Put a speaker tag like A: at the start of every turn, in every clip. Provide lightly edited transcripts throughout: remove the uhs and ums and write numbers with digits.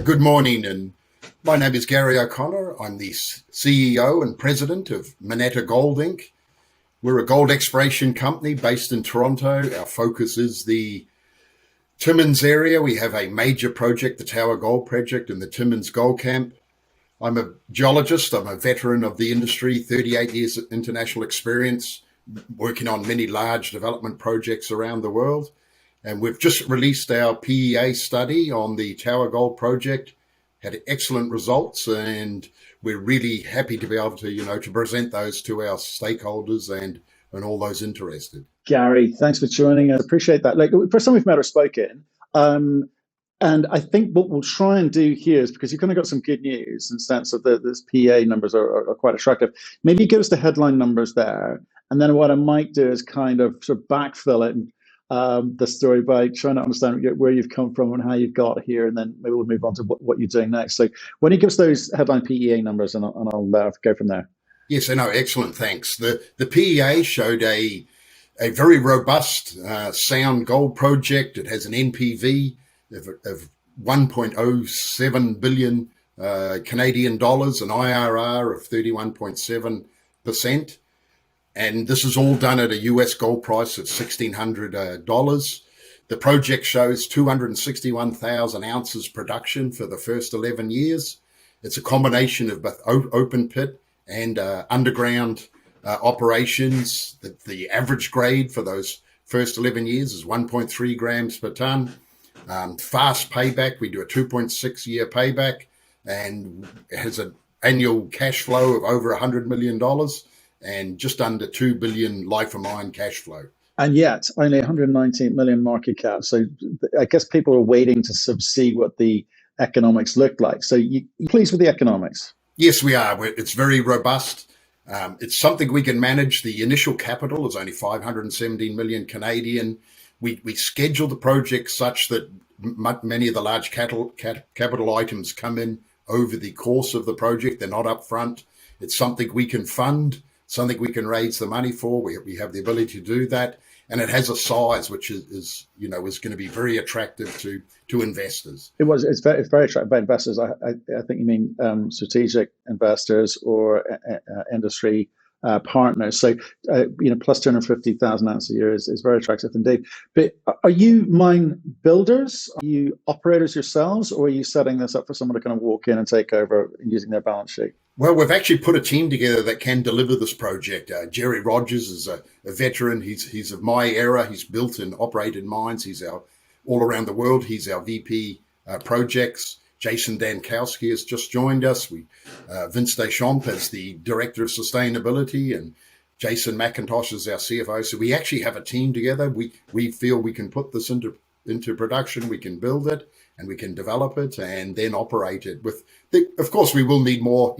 A: Good morning, and my name is Gary O'Connor. I'm the CEO and President of Moneta Gold Inc. We're a gold exploration company based in Toronto. Our focus is the Timmins area. We have a major project, the Tower Gold Project in the Timmins Gold Camp. I'm a geologist. I'm a veteran of the industry, 38 years of international experience, working on many large development projects around the world. And we've just released our PEA study on the Tower Gold Project, had excellent results, and we're really happy to be able to, to present those to our stakeholders and all those interested.
B: Gary, thanks for joining us. Appreciate that. First time we've met or spoken. And I think what we'll try and do here is, because you've kind of got some good news in the sense of this PEA numbers are quite attractive. Maybe give us the headline numbers there. And then what I might do is kind of sort of backfill it the story by trying to understand where you've come from and how you've got here, and then maybe we'll move on to what you're doing next. So when you give us those headline PEA numbers, and I'll go from there.
A: Yes, I know. Excellent. Thanks. The PEA showed a very robust, sound gold project. It has an NPV of 1.07 billion Canadian dollars, an IRR of 31.7%. And this is all done at a US gold price of $1,600. The project shows 261,000 ounces production for the first 11 years. It's a combination of both open pit and underground operations. The average grade for those first 11 years is 1.3 grams per ton. Fast payback. We do a 2.6 year payback, and it has an annual cash flow of over $100 million. And just under 2 billion life of mine cash flow.
B: And yet only 119 million market cap. So I guess people are waiting to sort of see what the economics look like. So you pleased with the economics?
A: Yes, we are. It's very robust. It's something we can manage. The initial capital is only 517 million Canadian. We schedule the project such that many of the large capital items come in over the course of the project. They're not up front. It's something we can fund, something we can raise the money for. We have the ability to do that, and it has a size which is going to be very attractive to investors.
B: It's very attractive by investors. I think you mean strategic investors or industry partners. So plus 250,000 ounces a year is very attractive indeed. But are you mine builders? Are you operators yourselves, or are you setting this up for someone to kind of walk in and take over using their balance sheet?
A: Well, we've actually put a team together that can deliver this project. Jerry Rogers is a veteran. He's of my era. He's built and operated mines. He's all around the world. He's our VP projects. Jason Dankowski has just joined us. Vince Deschamps as the Director of Sustainability, and Jason McIntosh is our CFO. So we actually have a team together. We feel we can put this into production. We can build it, and we can develop it and then operate it. Of course, we will need more,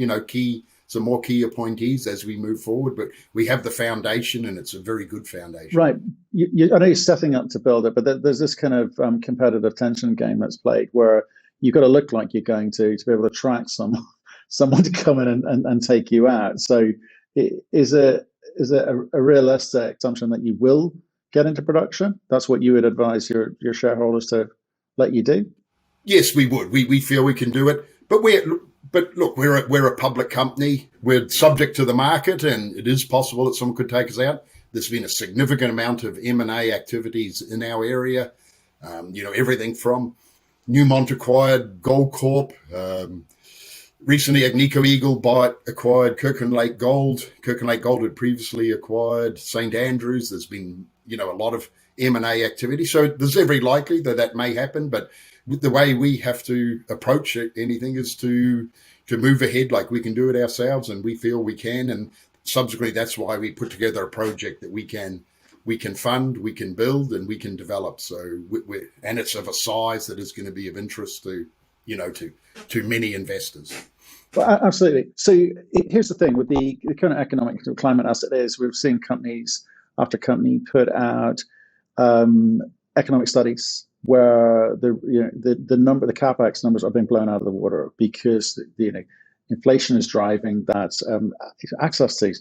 A: some more key appointees as we move forward, but we have the foundation, and it's a very good foundation.
B: Right. I know you're stepping up to build it, but there's this kind of competitive tension game that's played where you've got to look like you're going to be able to attract someone to come in and take you out. So is it a realistic assumption that you will get into production? That's what you would advise your shareholders to let you do?
A: Yes, we would. We feel we can do it, but look, we're a public company. We're subject to the market, and it is possible that someone could take us out. There's been a significant amount of M&A activities in our area. Everything from Newmont acquired Gold Corp. Recently, Agnico Eagle acquired Kirkland Lake Gold. Kirkland Lake Gold had previously acquired St. Andrews. There's been, a lot of M&A activity. So there's every likelihood that may happen. But the way we have to approach anything is to move ahead like we can do it ourselves, and we feel we can. And subsequently, that's why we put together a project that we can fund, we can build, and we can develop. So and it's of a size that is going to be of interest to many investors.
B: Well, absolutely. So here's the thing with the current economic climate as it is, we've seen companies after company put out economic studies where the capex numbers are being blown out of the water because inflation is driving that. Access to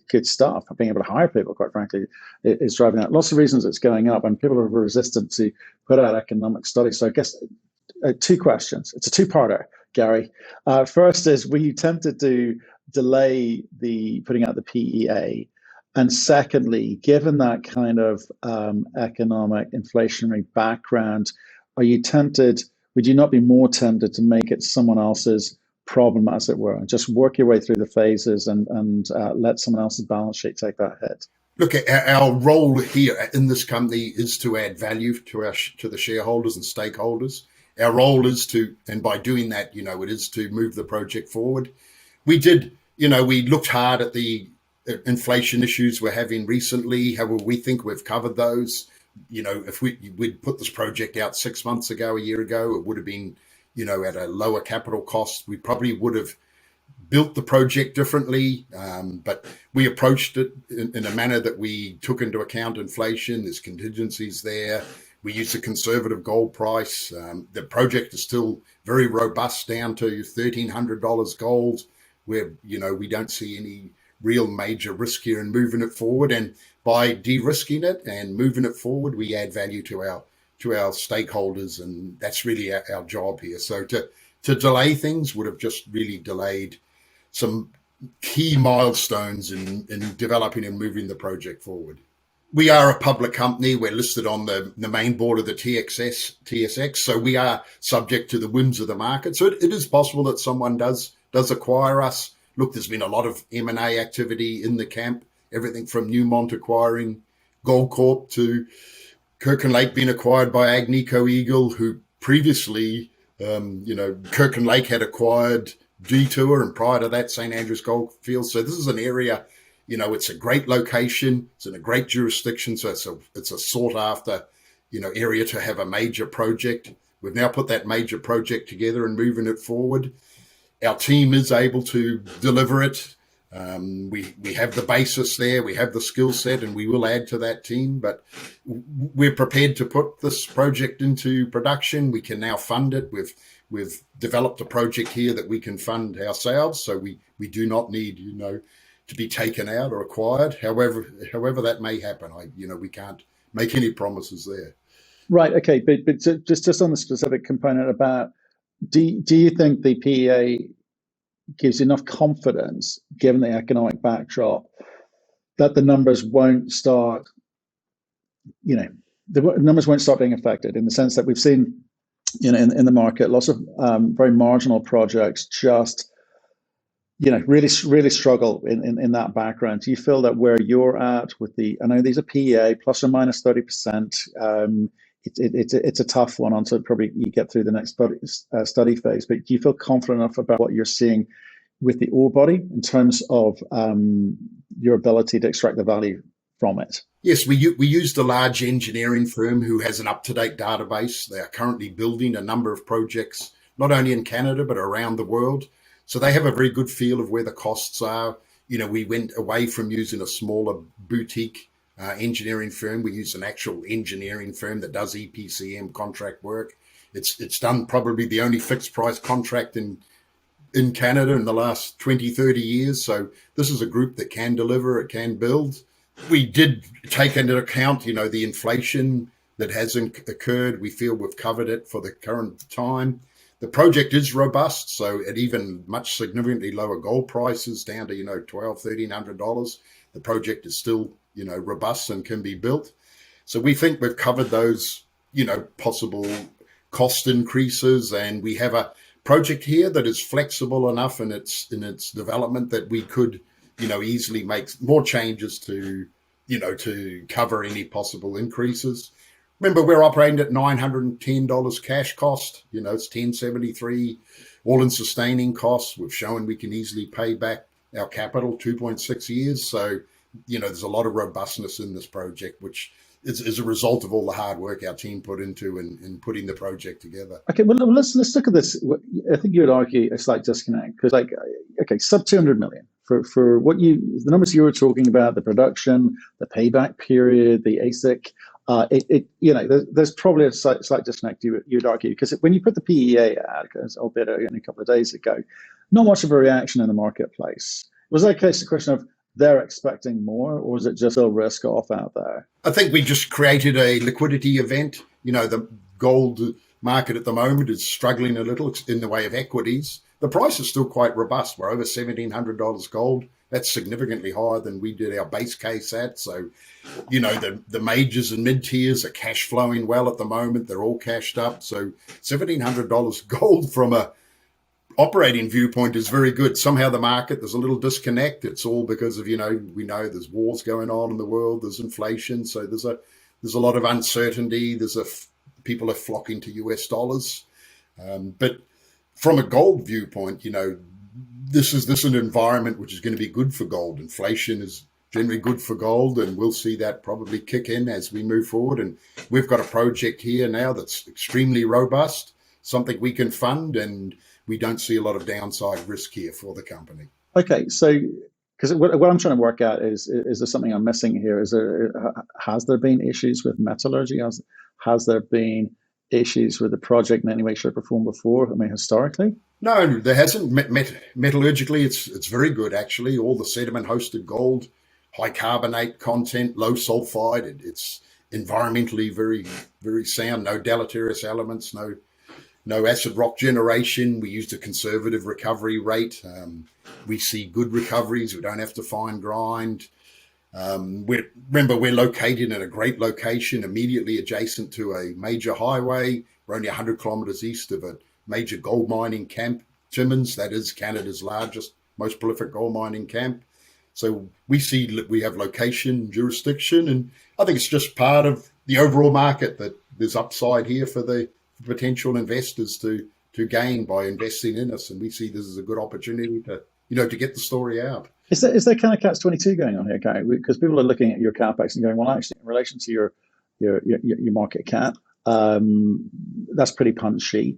B: good stuff, being able to hire people, quite frankly, is driving that. Lots of reasons it's going up, and people are resistant to put out economic studies. So I guess two questions. It's a two-parter, Gary. First is, were you tempted to delay the putting out the PEA? And secondly, given that kind of economic inflationary background, are you tempted? Would you not be more tempted to make it someone else's problem, as it were, and just work your way through the phases and let someone else's balance sheet take that hit?
A: Look, our role here in this company is to add value to the shareholders and stakeholders. Our role is to, and by doing that, it is to move the project forward. We did, we looked hard at the inflation issues we're having recently. However, we think we've covered those. If we'd put this project out 6 months ago, a year ago, it would have been, at a lower capital cost. We probably would have built the project differently, but we approached it in a manner that we took into account inflation. There's contingencies there. We used a conservative gold price. The project is still very robust, down to $1,300 gold, where we don't see any real major risk here in moving it forward. And by de-risking it and moving it forward, we add value to our stakeholders, and that's really our job here. So to delay things would have just really delayed some key milestones in developing and moving the project forward. We are a public company. We're listed on the main board of the TSX, so we are subject to the whims of the market. So it is possible that someone does acquire us. Look, there's been a lot of M&A activity in the camp, everything from Newmont acquiring Goldcorp to Kirkland Lake being acquired by Agnico Eagle, who previously, Kirkland Lake had acquired Detour, and prior to that, St. Andrews Goldfields. So this is an area, it's a great location. It's in a great jurisdiction. So it's a sought after, area to have a major project. We've now put that major project together and moving it forward. Our team is able to deliver it. We have the basis there, we have the skill set, and we will add to that team. But we're prepared to put this project into production. We can now fund it. We've developed a project here that we can fund ourselves, so we do not need to be taken out or acquired. However that may happen, we can't make any promises there.
B: Right. Okay. But just on the specific component about, do you think the PEA gives enough confidence, given the economic backdrop, that the numbers won't start, the numbers won't start being affected, in the sense that we've seen, in the market, lots of very marginal projects just, really struggle in that background? Do you feel that where you're at with I know these are PEA plus or minus 30%, it's a tough one until probably you get through the next study phase, but do you feel confident enough about what you're seeing with the ore body in terms of your ability to extract the value from it?
A: Yes, we used a large engineering firm who has an up-to-date database. They are currently building a number of projects, not only in Canada, but around the world. So they have a very good feel of where the costs are. We went away from using a smaller boutique engineering firm. We use an actual engineering firm that does EPCM contract work. It's done probably the only fixed price contract in Canada in the last 20, 30 years. So this is a group that can deliver, it can build. We did take into account, the inflation that hasn't occurred. We feel we've covered it for the current time. The project is robust, so at even much significantly lower gold prices, down to $1,200-$1,300, the project is still robust and can be built. So we think we've covered those possible cost increases, and we have a project here that is flexible enough in its development that we could easily make more changes to cover any possible increases. Remember, we're operating at $910 cash cost. It's $1,073 all-in sustaining costs. We've shown we can easily pay back our capital 2.6 years. So, there's a lot of robustness in this project, which is a result of all the hard work our team put into in putting the project together.
B: Okay, well, let's look at this. I think you would argue a slight disconnect, because, sub 200 million for what the numbers you were talking about, the production, the payback period, the AISC. There's probably a slight disconnect, you'd argue, because when you put the PEA out, albeit only a couple of days ago, not much of a reaction in the marketplace. Was that a question of they're expecting more, or is it just a risk off out there?
A: I think we just created a liquidity event. The gold market at the moment is struggling a little in the way of equities. The price is still quite robust. We're over $1,700 gold. That's significantly higher than we did our base case at. So, the majors and mid-tiers are cash flowing well at the moment. They're all cashed up. So $1,700 gold from a operating viewpoint is very good. Somehow the market, there's a little disconnect. It's all because of, we know there's wars going on in the world. There's inflation. So there's a lot of uncertainty. People are flocking to US dollars. But from a gold viewpoint, this is an environment which is going to be good for gold. Inflation is generally good for gold, and we'll see that probably kick in as we move forward. And we've got a project here now that's extremely robust, something we can fund, and we don't see a lot of downside risk here for the company.
B: Okay, so because what I'm trying to work out is there something I'm missing here? Has there been issues with metallurgy? Has there been issues with the project in any way, shape, or form before? I mean, historically?
A: No, there hasn't. Metallurgically, it's very good, actually. All the sediment-hosted gold, high carbonate content, low sulfide. It's environmentally very, very sound. No deleterious elements, no acid rock generation. We used a conservative recovery rate. We see good recoveries. We don't have to fine grind. We're located in a great location, immediately adjacent to a major highway. We're only 100 kilometers east of a major gold mining camp, Timmins. That is Canada's largest, most prolific gold mining camp. So we have location, jurisdiction, and I think it's just part of the overall market that there's upside here for the potential investors to gain by investing in us. And we see this as a good opportunity to get the story out.
B: Is there kind of catch-22 going on here, Gary? Because people are looking at your capex and going, well, actually, in relation to your market cap, that's pretty punchy.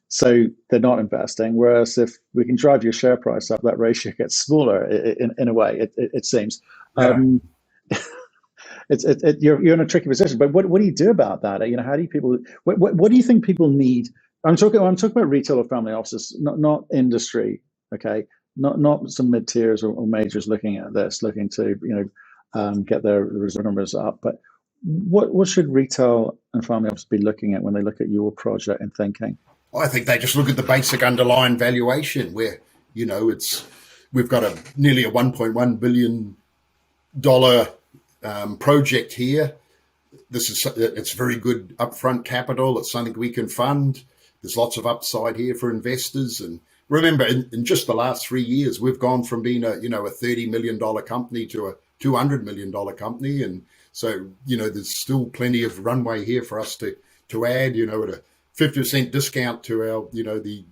B: So they're not investing. Whereas if we can drive your share price up, that ratio gets smaller in a way. It seems. Yeah. You're in a tricky position. But what do you do about that? How do people? What do you think people need? I'm talking about retail or family offices, not industry. Okay. Not some mid-tiers or majors looking at this, looking to get their reserve numbers up. But what should retail and family offices be looking at when they look at your project and thinking?
A: I think they just look at the basic underlying valuation, where we've got nearly a $1.1 billion project here. It's very good upfront capital. It's something we can fund. There's lots of upside here for investors. And remember, in just the last 3 years, we've gone from being a $30 million company to a $200 million company. And so, there's still plenty of runway here for us to add, at a 50% discount to our, the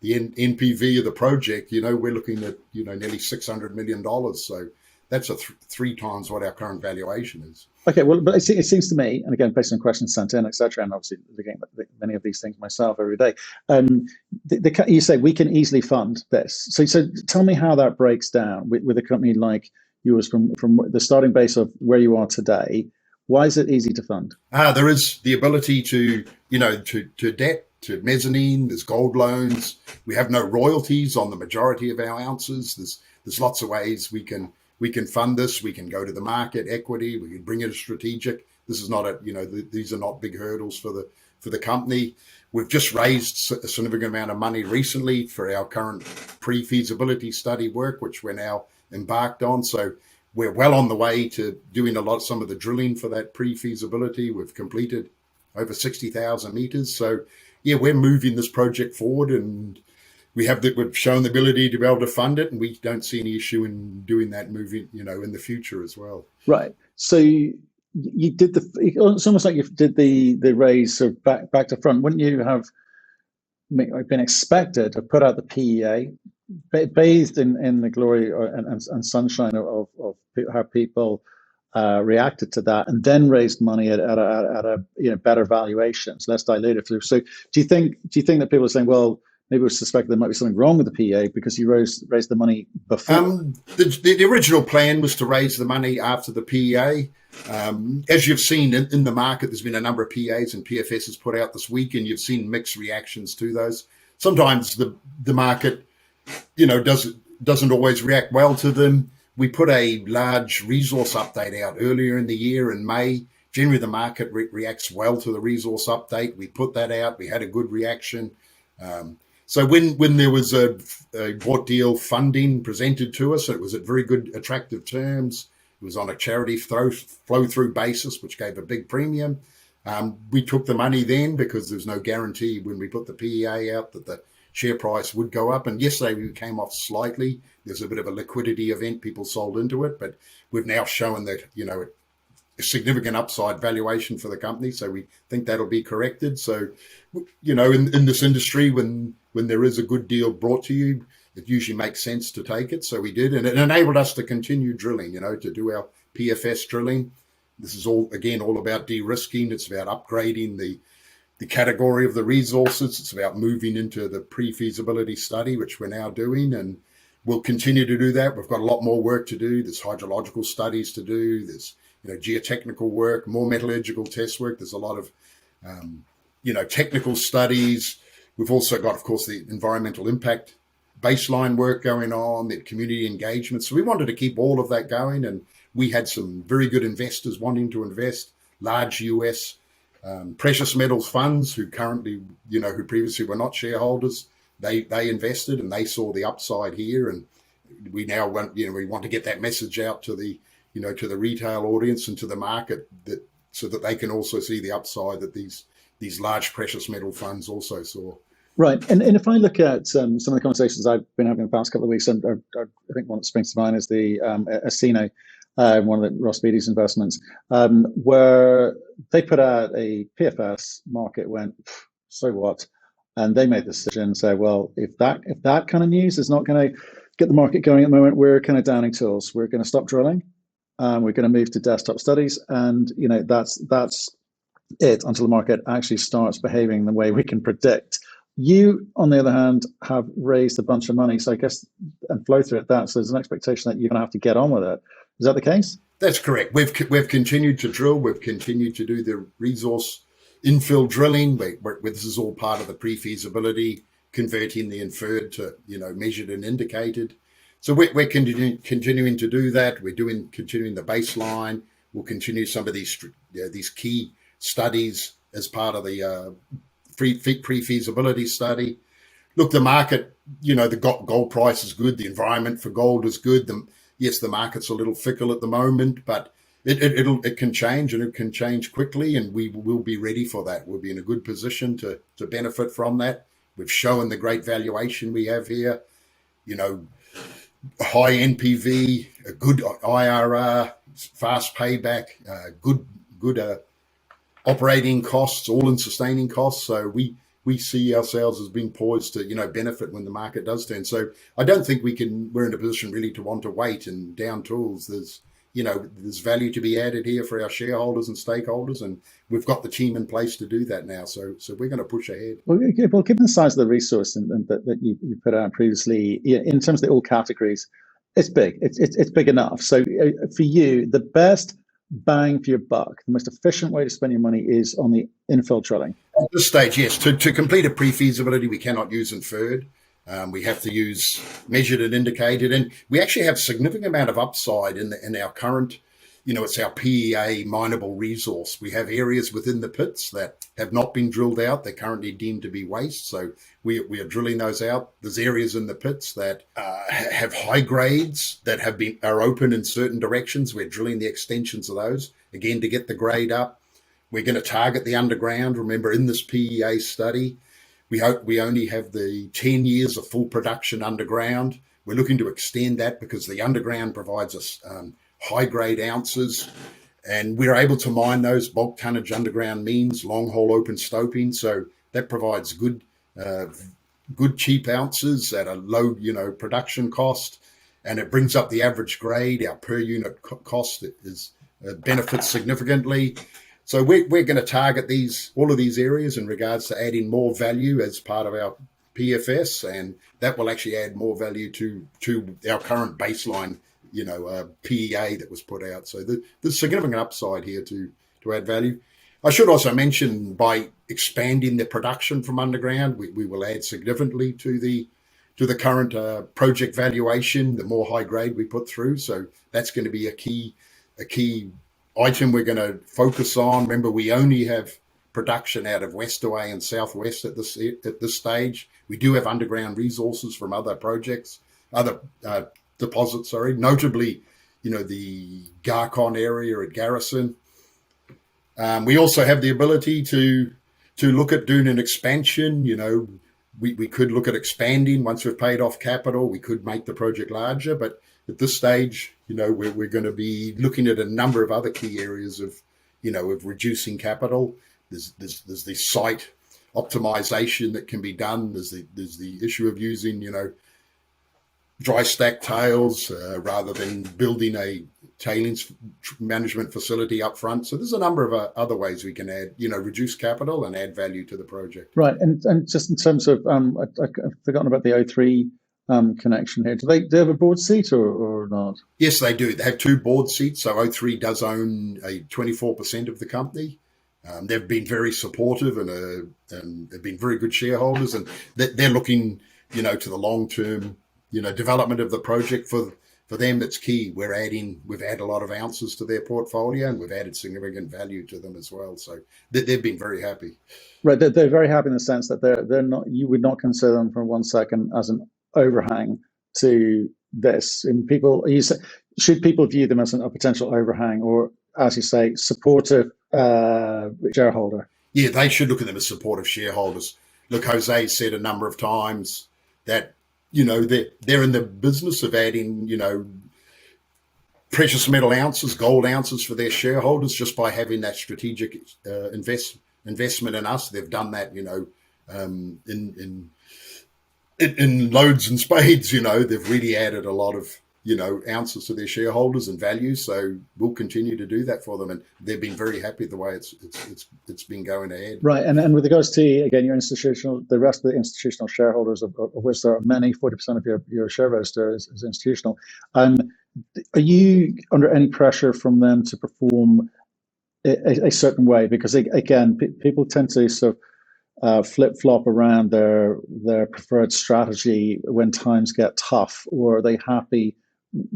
A: NPV of the project. We're looking at, nearly $600 million. So that's three times what our current valuation is.
B: Okay, well, but it seems to me, and again, based on questions sent in, et cetera, and obviously looking at many of these things myself every day, you say we can easily fund this. So tell me how that breaks down with a company like yours from the starting base of where you are today. Why is it easy to fund?
A: There is the ability to debt, to mezzanine. There's gold loans. We have no royalties on the majority of our ounces. There's lots of ways we can fund this. We can go to the market, equity. We can bring it a strategic. This is not these are not big hurdles for the company. We've just raised a significant amount of money recently for our current pre-feasibility study work, which we're now embarked on. So we're well on the way to doing some of the drilling for that pre-feasibility. We've completed over 60,000 meters. So yeah, we're moving this project forward, and we've shown the ability to be able to fund it, and we don't see any issue in doing that moving, in the future as well.
B: Right. So you did it's almost like you did the raise sort of back to front. Wouldn't you have been expected to put out the PEA, bathed in the glory and sunshine of how people reacted to that, and then raised money at a better valuations, less diluted? So do you think that people are saying, well, maybe we suspect there might be something wrong with the PEA because you raised the money before?
A: The original plan was to raise the money after the PEA. As you've seen in the market, there's been a number of PEAs and PFSs put out this week, and you've seen mixed reactions to those. Sometimes the market, doesn't always react well to them. We put a large resource update out earlier in the year in May, generally the market reacts well to the resource update. We put that out. We had a good reaction. So when there was a bought deal funding presented to us, it was at very good, attractive terms. It was on a charity flow-through basis, which gave a big premium. We took the money then because there's no guarantee when we put the PEA out that the share price would go up. And yesterday we came off slightly. There's a bit of a liquidity event. People sold into it, but we've now shown that, a significant upside valuation for the company. So we think that'll be corrected. So, in this industry, when there is a good deal brought to you, it usually makes sense to take it. So we did, and it enabled us to continue drilling, to do our PFS drilling. This is all about de-risking. It's about upgrading the category of the resources. It's about moving into the pre-feasibility study, which we're now doing, and we'll continue to do that. We've got a lot more work to do. There's hydrological studies to do. There's geotechnical work, more metallurgical test work. There's a lot of technical studies. We've also got, of course, the environmental impact baseline work going on, the community engagement. So we wanted to keep all of that going, and we had some very good investors wanting to invest, large US precious metals funds who currently, who previously were not shareholders. They invested and they saw the upside here, and we now want to get that message out to the to the retail audience and to the market, so that they can also see the upside that these large precious metal funds also saw.
B: Right, and if I look at some of the conversations I've been having the past couple of weeks, and I think one that springs to mind is the Asino, one of the Ross Beatty's investments, where they put out a PFS, market went, so what? And they made the decision, say, well, if that kind of news is not going to get the market going at the moment, we're kind of downing tools. We're going to stop drilling. We're going to move to desktop studies, and that's it until the market actually starts behaving the way we can predict. You, on the other hand, have raised a bunch of money, so I guess, and flow through it. So there's an expectation that you're going to have to get on with it. Is that the case?
A: That's correct. We've continued to drill. We've continued to do the resource infill drilling. This is all part of the pre-feasibility, converting the inferred to measured and indicated. So we're continuing to do that. We're continuing the baseline. We'll continue some of these key studies as part of the pre-feasibility study. Look, the market, the gold price is good. The environment for gold is good. Yes, the market's a little fickle at the moment, but it can change, and it can change quickly, and we will be ready for that. We'll be in a good position to benefit from that. We've shown the great valuation we have here, high NPV, a good IRR, fast payback, good operating costs, all-in sustaining costs. So we see ourselves as being poised to benefit when the market does turn. So I don't think we're in a position really to want to wait and down tools. There's value to be added here for our shareholders and stakeholders, and we've got the team in place to do that now. So we're going to push ahead.
B: Well, given the size of the resource and that you put out previously, in terms of all categories, it's big. It's big enough. So for you, the best bang for your buck, the most efficient way to spend your money is on the infill drilling.
A: At this stage, yes. To complete a pre-feasibility, we cannot use inferred. We have to use measured and indicated, and we actually have significant amount of upside in our current, it's our PEA mineable resource. We have areas within the pits that have not been drilled out. They're currently deemed to be waste, so we are drilling those out. There's areas in the pits that have high grades that are open in certain directions. We're drilling the extensions of those, again, to get the grade up. We're going to target the underground. Remember, in this PEA study, we only have the 10 years of full production underground. We're looking to extend that because the underground provides us high-grade ounces, and we're able to mine those. Bulk tonnage underground means long-hole open stoping, so that provides good cheap ounces at a low production cost, and it brings up the average grade. Our per unit cost benefits significantly. So we're going to target all of these areas in regards to adding more value as part of our PFS, and that will actually add more value to our current baseline, PEA that was put out. So there's significant upside here to add value. I should also mention, by expanding the production from underground, we will add significantly to the current project valuation. The more high grade we put through, so that's going to be a key item we're going to focus on. Remember, we only have production out of Westaway and Southwest at this stage. We do have underground resources from other projects, other deposits. Sorry, notably, the Garcon area at Garrison. We also have the ability to look at doing an expansion. We could look at expanding once we've paid off capital. We could make the project larger, but at this stage, we're going to be looking at a number of other key areas of reducing capital. There's the site optimization that can be done. There's the issue of using dry stack tails rather than building a tailings management facility up front. So there's a number of other ways we can add, reduce capital and add value to the project.
B: Right, and just in terms of, I've forgotten about the O3 connection here. Do they have a board seat or not?
A: Yes, they do. They have 2 board seats. So O3 does own a 24% of the company. They've been very supportive and they've been very good shareholders, and they're looking, to the long term, development of the project. For them, it's key. We've added a lot of ounces to their portfolio, and we've added significant value to them as well. So they've been very happy.
B: Right, they're very happy in the sense that they're not. You would not consider them for 1 second as an overhang to this. And should people view them as a potential overhang, or, as you say, supportive shareholder?
A: Yeah, they should look at them as supportive shareholders. Look, Jose said a number of times that they're in the business of adding precious metal ounces, gold ounces for their shareholders just by having that strategic investment in us. They've done that, in loads and spades. They've really added a lot of ounces to their shareholders and value. So we'll continue to do that for them, and they've been very happy the way it's been going ahead.
B: Right, and with regards to, again, your the rest of the institutional shareholders, of which there are many, 40% of your share register is institutional. Are you under any pressure from them to perform a certain way? Because again, people tend to sort of flip-flop around their preferred strategy when times get tough, or are they happy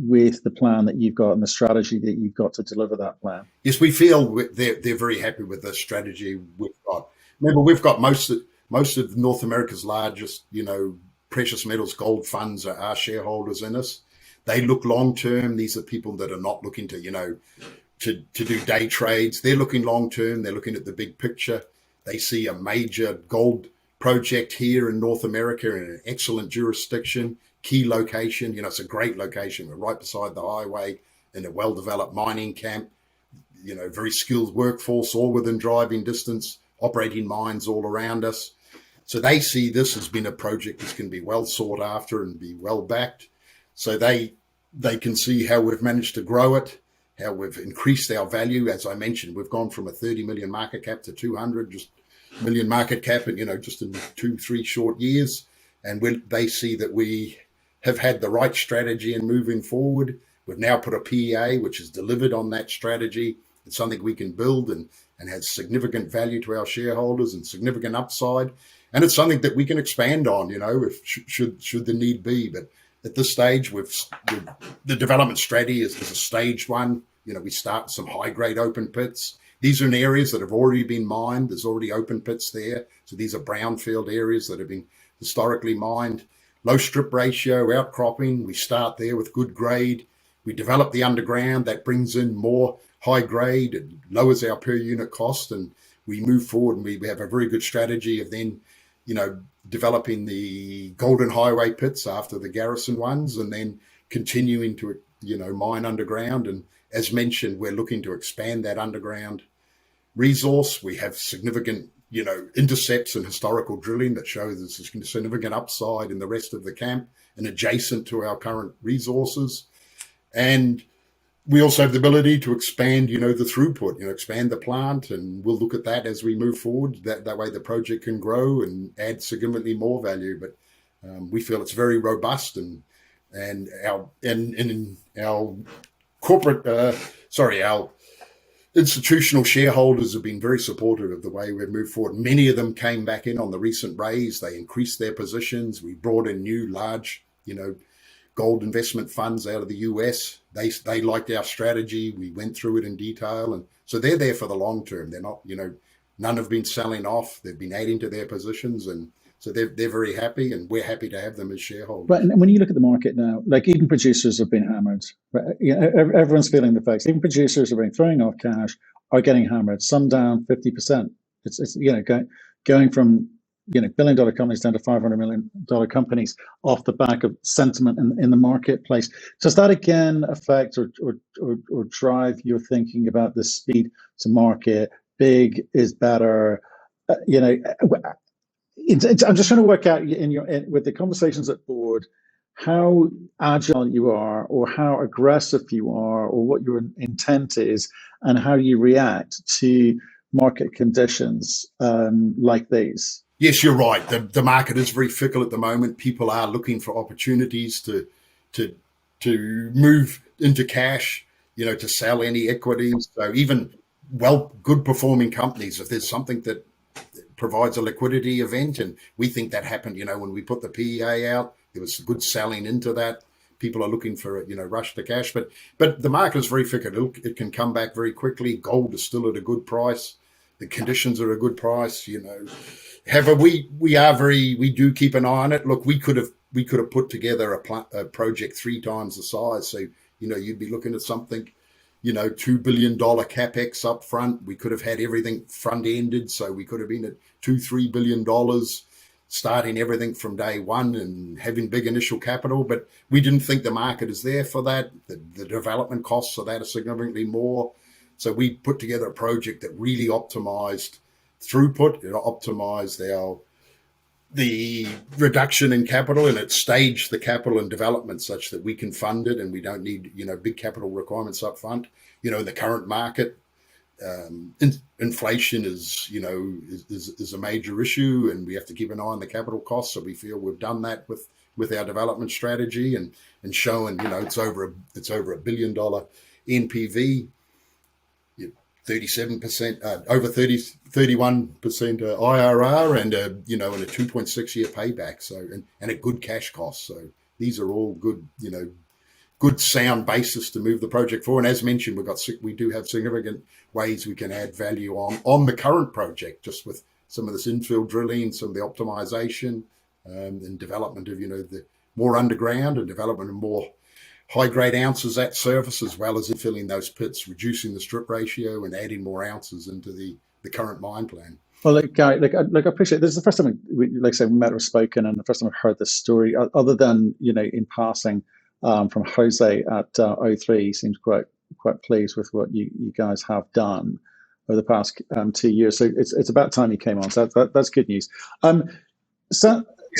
B: with the plan that you've got and the strategy that you've got to deliver that plan?
A: Yes, we feel they're very happy with the strategy we've got. Remember, we've got most of North America's largest, precious metals gold funds are our shareholders in us. They look long term. These are people that are not looking to do day trades. They're looking long term. They're looking at the big picture. They see a major gold project here in North America in an excellent jurisdiction, key location. It's a great location. We're right beside the highway in a well-developed mining camp, very skilled workforce, all within driving distance, operating mines all around us. So they see this as being a project that's going to be well sought after and be well backed. So they can see how we've managed to grow it, how we've increased our value. As I mentioned, we've gone from a 30 million market cap to 200 million market cap, and just in 2-3 short years. And they see that we have had the right strategy in moving forward. We've now put a PEA which has delivered on that strategy. It's something we can build and has significant value to our shareholders and significant upside. And it's something that we can expand on, if should the need be. But at this stage, the development strategy is a staged one. We start some high-grade open pits. These are in areas that have already been mined. There's already open pits there. So these are brownfield areas that have been historically mined. Low strip ratio, outcropping. We start there with good grade. We develop the underground. That brings in more high grade. It lowers our per unit cost, and we move forward, and we have a very good strategy of then, developing the Golden Highway pits after the Garrison ones, and then continuing to, mine underground. And as mentioned, we're looking to expand that underground resource. We have significant, intercepts and historical drilling that shows there's a significant upside in the rest of the camp and adjacent to our current resources. And we also have the ability to expand, the throughput, expand the plant, and we'll look at that as we move forward. That way the project can grow and add significantly more value. But we feel it's very robust, and our corporate, our institutional shareholders have been very supportive of the way we've moved forward. Many of them came back in on the recent raise. They increased their positions. We brought in new large, gold investment funds out of the US. They liked our strategy. We went through it in detail, and so they're there for the long term. They're not, none have been selling off. They've been adding to their positions, and so they're very happy, and we're happy to have them as shareholders.
B: Right, and when you look at the market now, like even producers have been hammered. Right? Everyone's feeling the effects. Even producers have been throwing off cash, are getting hammered. Some down 50%. It's going from billion-dollar companies down to $500 million companies off the back of sentiment in the marketplace. Does that again affect or drive your thinking about the speed to market? Big is better. I'm just trying to work out with the conversations at board how agile you are, or how aggressive you are, or what your intent is, and how you react to market conditions like these.
A: Yes, you're right. The market is very fickle at the moment. People are looking for opportunities to move into cash, to sell any equities. So even good performing companies, if there's something that provides a liquidity event, and we think that happened, when we put the PEA out, there was good selling into that. People are looking for rush to cash, but the market is very fickle. It can come back very quickly. Gold is still at a good price. The conditions are a good price, However, we do keep an eye on it. Look, we could have put together a project 3 times the size. So, you'd be looking at something, $2 billion capex up front. We could have had everything front ended. So we could have been at $2-3 billion, starting everything from day one and having big initial capital. But we didn't think the market is there for that. The development costs of that are significantly more. So we put together a project that really optimized throughput. It optimized the reduction in capital, and it staged the capital and development such that we can fund it, and we don't need big capital requirements up front. In the current market, inflation is a major issue, and we have to keep an eye on the capital costs. So we feel we've done that with our development strategy and showing it's over $1 billion NPV. 37%, over 31% IRR, and a 2.6-year payback. So and a good cash cost. So these are all good, good sound basis to move the project forward. And as mentioned, we do have significant ways we can add value on the current project, just with some of this infill drilling, some of the optimization, and development of the more underground, and development of more high-grade ounces at surface, as well as filling those pits, reducing the strip ratio, and adding more ounces into the current mine plan.
B: Well, Gary, I appreciate this is the first time we met or spoken, and the first time I've heard this story, other than in passing from Jose at O3. He seems quite pleased with what you guys have done over the past 2 years. So it's about time you came on. So that's good news.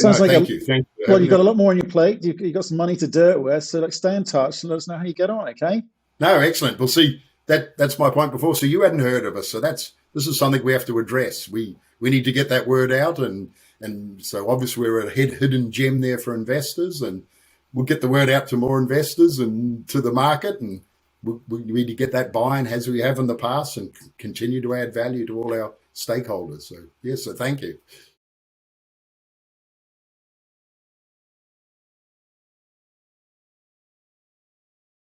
B: Sounds like
A: thank you.
B: Well, you've got a lot more on your plate. You got some money to do it with. So stay in touch and let us know how you get on. Okay.
A: No, excellent. We'll see. That's my point before. So you hadn't heard of us. So this is something we have to address. We need to get that word out, and so obviously we're a hidden gem there for investors, and we'll get the word out to more investors and to the market, and we need to get that buy-in as we have in the past, and continue to add value to all our stakeholders. So yes, so thank you.